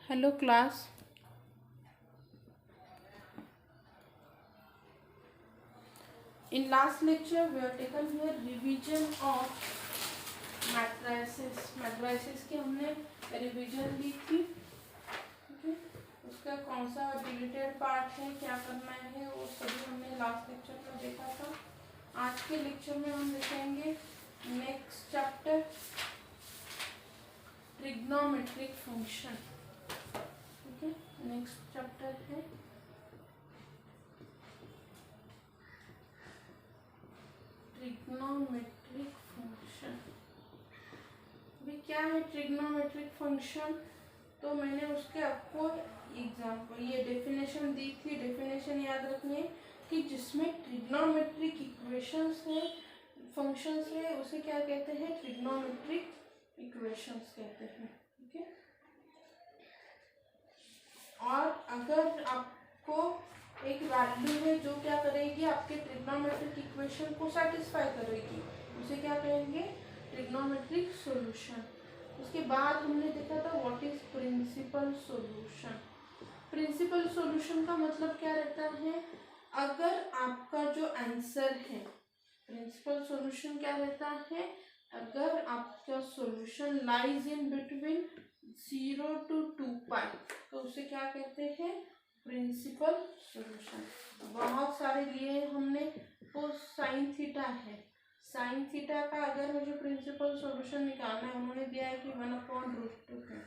Hello class. In last lecture we have taken here revision of matrices. Matrices की हमने revision ली थी. Okay. उसका कौन सा डिलीटेड पार्ट है, क्या करना है, वो सभी हमने लास्ट लेक्चर में देखा था. आज के लेक्चर में हम देखेंगे next chapter trigonometric function. Okay, next chapter है ट्रिग्नोमेट्रिक फंक्शन. अभी क्या है ट्रिग्नोमेट्रिक फंक्शन? तो मैंने उसके आपको एग्जाम्पल ये डेफिनेशन दी थी. डेफिनेशन याद रखनी है कि जिसमें ट्रिग्नोमेट्रिक इक्वेशंस है, फंक्शंस है, उसे क्या कहते हैं? ट्रिग्नोमेट्रिक इक्वेशंस कहते हैं. ठीक है. और अगर आपको एक वैल्यू है जो क्या करेगी, आपके ट्रिग्नोमेट्रिक इक्वेशन को सेटिस्फाई करेगी, उसे क्या कहेंगे? Trigonometric solution. उसके बाद हमने देखा था what is principal solution. Principal solution का मतलब क्या रहता है? अगर आपका जो आंसर है, प्रिंसिपल सॉल्यूशन क्या रहता है? अगर आपका solution lies in between 0 to 2π, तो उसे क्या कहते हैं? Principal solution. बहुत सारे लिए हमने. तो साइन थीटा है. साइन थीटा का अगर मुझे प्रिंसिपल सॉल्यूशन निकालना है, उन्होंने दिया है कि 1/√2 है.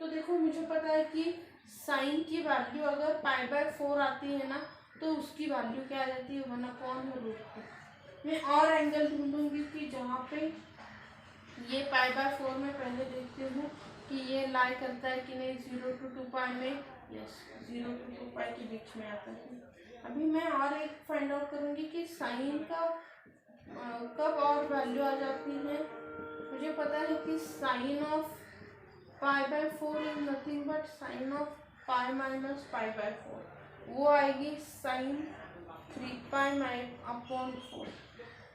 तो देखो, मुझे पता है कि साइन की वैल्यू अगर π/4 आती है ना, तो उसकी वैल्यू क्या आ जाती है? 1/√2. मैं और एंगल ढूंढूंगी कि जहाँ पे ये π/4 में पहले देखती हूँ कि ये लाई करता है कि नहीं 0 to 2π में. यस, 0 to 2π के बीच में आता है. अभी मैं और एक फाइंड आउट करूँगी कि साइन का कब और वैल्यू आ जाती है. मुझे पता है कि sine of π/4 is nothing but sine of π - π/4. वो आएगी साइन 3π/4.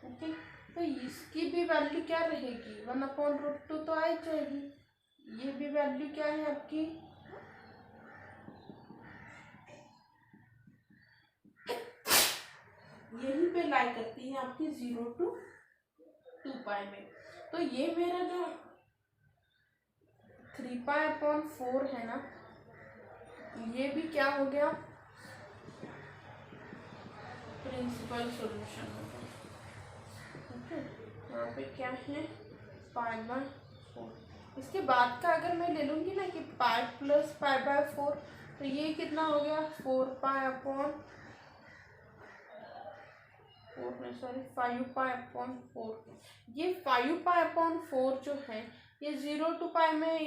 ओके. तो इसकी भी वैल्यू क्या रहेगी? 1/√2 तो आ जाएगी. ये भी वैल्यू क्या है आपकी? यहीं पे लाई करती है आपकी 0 to 2π में. तो ये मेरा जो 3π/4 है ना, ये भी क्या हो गया? प्रिंसिपल सॉल्यूशन हो गया. ओके. यहाँ पे क्या है? π/4. इसके बाद का अगर मैं ले लूँगी ना कि π + π/4, तो ये कितना हो गया? 5π/4 ये 5π/4 जो है, ये 0 to π में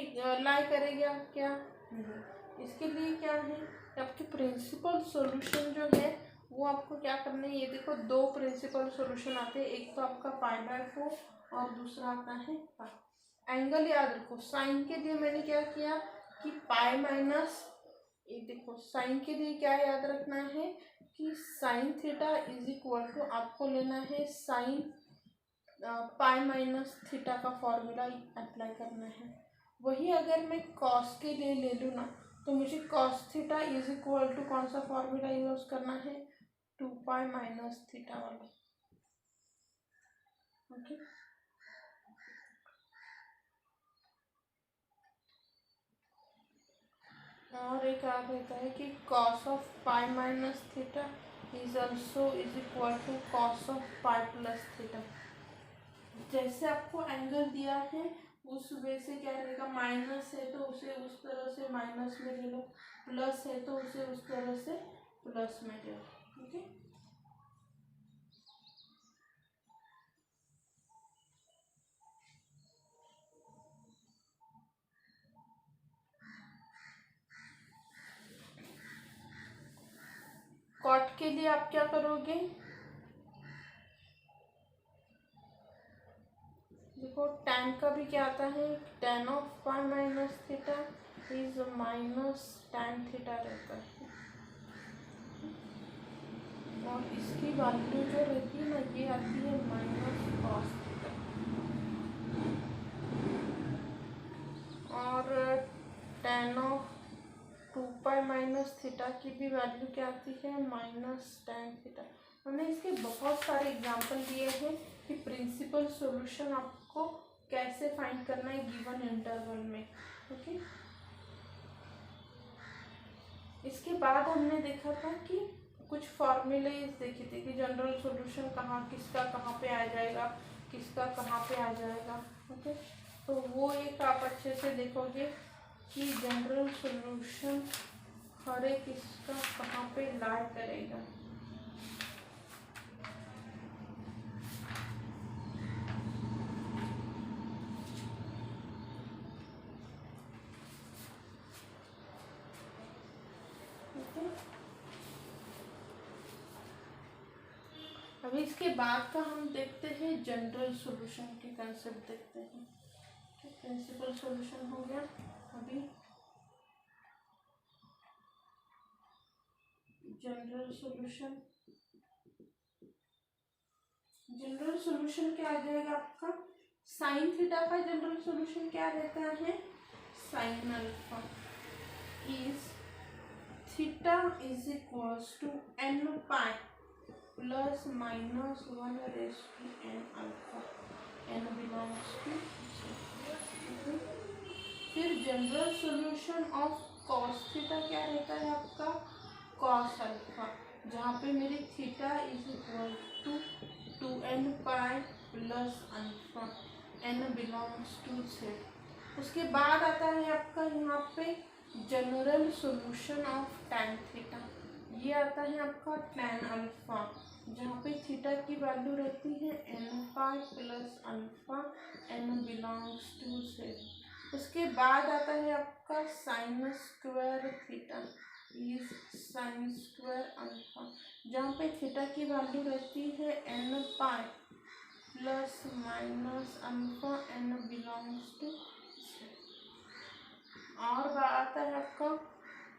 लाई करेगा क्या? नहीं. इसके लिए क्या है? आपके प्रिंसिपल सॉल्यूशन जो है वो आपको क्या करना है? ये देखो, दो प्रिंसिपल सॉल्यूशन आते हैं. एक तो आपका π/4 और दूसरा आता है π. एंगल याद रखो. साइन के लिए मैंने क्या किया कि ये देखो, साइन के लिए क्या याद रखना है कि sine theta is equal to आपको लेना है साइन π - थीटा का फॉर्मूला अप्लाई करना है. वही अगर मैं कॉस के लिए ले लूँ ना, तो मुझे cos theta is equal to कौन सा फॉर्मूला यूज करना है? 2π - थीटा वाला. ओके. और एक आ रहता है कि cos of π - theta is also is equal to cos of π + theta. जैसे आपको एंगल दिया है उस वे से क्या रहेगा? माइनस है तो उसे उस तरह से माइनस में ले लो, प्लस है तो उसे उस तरह से प्लस में ले लो. ठीक है. कॉट के लिए आप क्या करोगे? देखो, tan का भी क्या आता है? tan of π - theta is -tan theta रहता है. और इसकी वैल्यू जो रहती है ना, ये आती है -cos थीटा. और tan of 2 pi minus theta की भी वैल्यू क्या आती है माइनस tan थीटा। हमने इसके बहुत सारे एग्जांपल दिए हैं कि प्रिंसिपल सॉल्यूशन आपको कैसे फाइंड करना है गिवन इंटरवल में। ओके, इसके बाद हमने देखा था कि कुछ फॉर्मूले देखे थे कि जनरल सॉल्यूशन कहाँ किसका कहाँ पे आ जाएगा, किसका कहाँ पे आ जाएगा। ओके, तो वो एक आप अच्छे से देखोगे कि जनरल सॉल्यूशन हर एक इसका कहाँ पे लाई करेगा। अभी इसके बाद का हम देखते हैं जनरल सॉल्यूशन के कंसेप्ट देखते हैं। प्रिंसिपल सॉल्यूशन हो गया। अभी जनरल सॉल्यूशन, जनरल सॉल्यूशन क्या आ जाएगा आपका साइन थीटा का जनरल सॉल्यूशन क्या रहता है sine alpha is theta is equals to n pi plus minus 1 raise to n alpha, n belongs to. फिर general solution of cos theta क्या रहता है आपका कॉस अल्फा, जहाँ पे मेरी theta is equal to 2n pi plus alpha, n belongs to z। उसके बाद आता है आपका यहाँ पे general solution of tan theta, ये आता है आपका tan अल्फा, जहाँ पे थीटा की वैल्यू रहती है n pi plus alpha, n belongs to z। उसके बाद आता है आपका sine square theta is sine square alpha, जहाँ पे थीटा की वैल्यू रहती है n pi plus minus alpha, n belongs to. और आता है आपका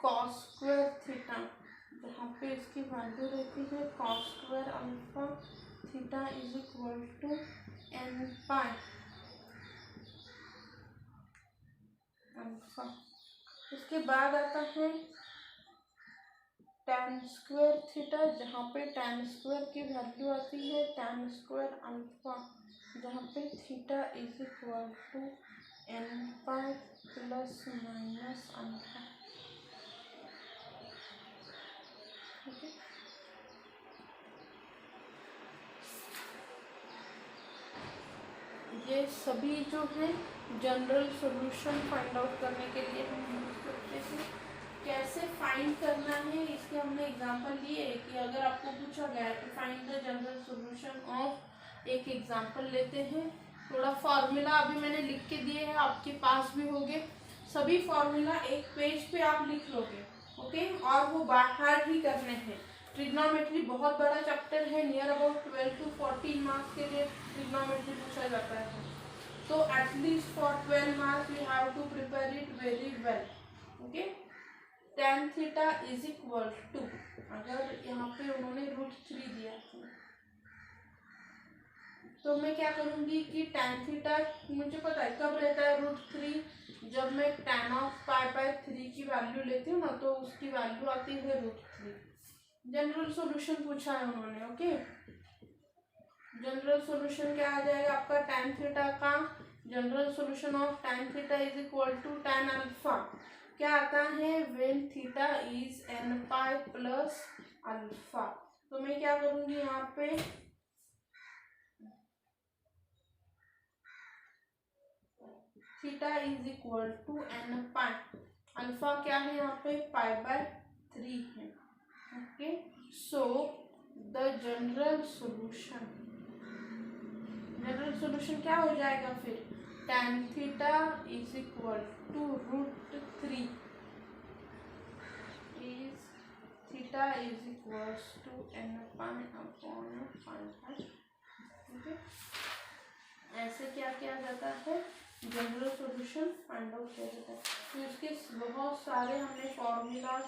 कॉस स्क्वायर थीटा, जहाँ पे इसकी वैल्यू रहती है cos square alpha, theta is equal to n pi alpha. उसके बाद आता है tan स्क्वायर थीटा, जहाँ पे tan स्क्वायर की वैल्यू आती है tan स्क्वायर अल्फा, जहाँ पे theta is equal to n pi plus minus alpha. ये सभी जो है जनरल सॉल्यूशन फाइंड आउट करने के लिए हम यूज करते हैं। कैसे फाइंड करना है इसके हमने एग्जांपल लिए कि अगर आपको पूछा गया है कि find the general solution of, एक एग्जांपल लेते हैं। थोड़ा फॉर्मूला अभी मैंने लिख के दिए हैं, आपके पास भी होंगे सभी फॉर्मूला, एक पेज पे आप लिख लोगे। ओके, और वो बाहर ही करने हैं। ट्रिग्नोमेट्री बहुत बड़ा चैप्टर है, नियर अबाउट 12 to 14 मार्क्स के लिए ट्रिग्नोमेट्री पूछा जाता है। तो at least for 12 marks we have to prepare it very well. Okay, tan theta is equal to, अगर यहाँ पे उन्होंने √3 दिया तो मैं क्या करूँगी कि tan थीटा मुझे पता है कब रहता है √3, जब मैं tan ऑफ पाई/3 की वैल्यू लेती हूँ ना, तो उसकी वैल्यू आती है √3। जनरल सॉल्यूशन पूछा है उन्होंने। ओके, जनरल सॉल्यूशन क्या आ जाएगा आपका tan थीटा का general solution of tan theta is equal to tan alpha क्या आता है when theta is n pi plus alpha. तो मैं क्या करूंगी यहाँ पे theta is equal to n pi, alpha क्या है यहाँ पे पाई/3 है। Okay, so the general solution क्या हो जाएगा फिर tan theta is equal to √3 is theta is equal to n pi upon pi. ऐसे क्या किया जाता है जनरल सॉल्यूशन फाइंड आउट किया जाता है। तो इसके बहुत सारे हमने फॉर्मूलाज,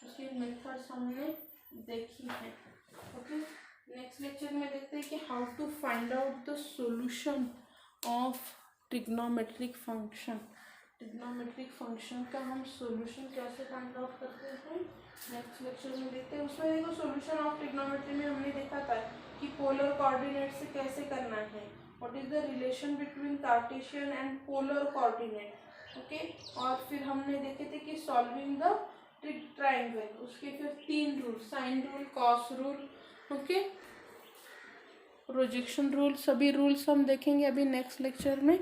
उसके मेथड्स हमने देखी है। ओके, नेक्स्ट लेक्चर में देखते हैं कि how to find out the solution of trigonometric function. Trigonometric function का हम सॉल्यूशन कैसे फाइंड आउट करते हैं नेक्स्ट लेक्चर में देखते हैं। उसमें देखो सॉल्यूशन ऑफ ट्रिग्नोमेट्री में हमने देखा था कि पोलर कोऑर्डिनेट से कैसे करना है, what is the relation between Cartesian and polar coordinate, okay. और फिर हमने देखे थे कि सॉल्विंग द ट्राइंगल, उसके फिर 3 rule, sine rule, cos rule, okay, projection rule, सभी रूल्स हम देखेंगे अभी नेक्स्ट लेक्चर में।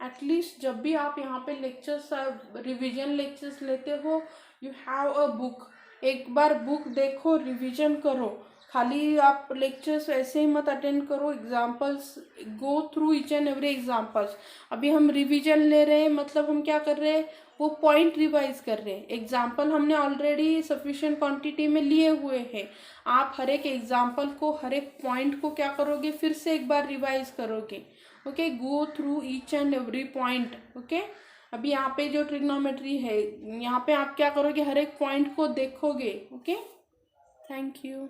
एटलीस्ट जब भी आप यहाँ पे लेक्चर्स रिवीजन लेक्चर्स लेते हो, यू हैव अ बुक, एक बार बुक देखो, रिवीजन करो, खाली आप लेक्चर्स ऐसे ही मत अटेंड करो, examples go through each and every examples. अभी हम रिवीजन ले रहे हैं, मतलब हम क्या कर रहे हैं, वो पॉइंट रिवाइज कर रहे हैं। एग्जाम्पल हमने ऑलरेडी सफिशिएंट क्वांटिटी में लिए हुए हैं, आप हर एक एग्जाम्पल को, हर एक पॉइंट को क्या करोगे, फिर से एक बार रिवाइज करोगे, okay, go through each and every point, okay. अभी यहाँ पे जो ट्रिग्नोमेट्री है, यहाँ पे आप क्या करोगे, हर एक पॉइंट को देखोगे, ओके। Thank you.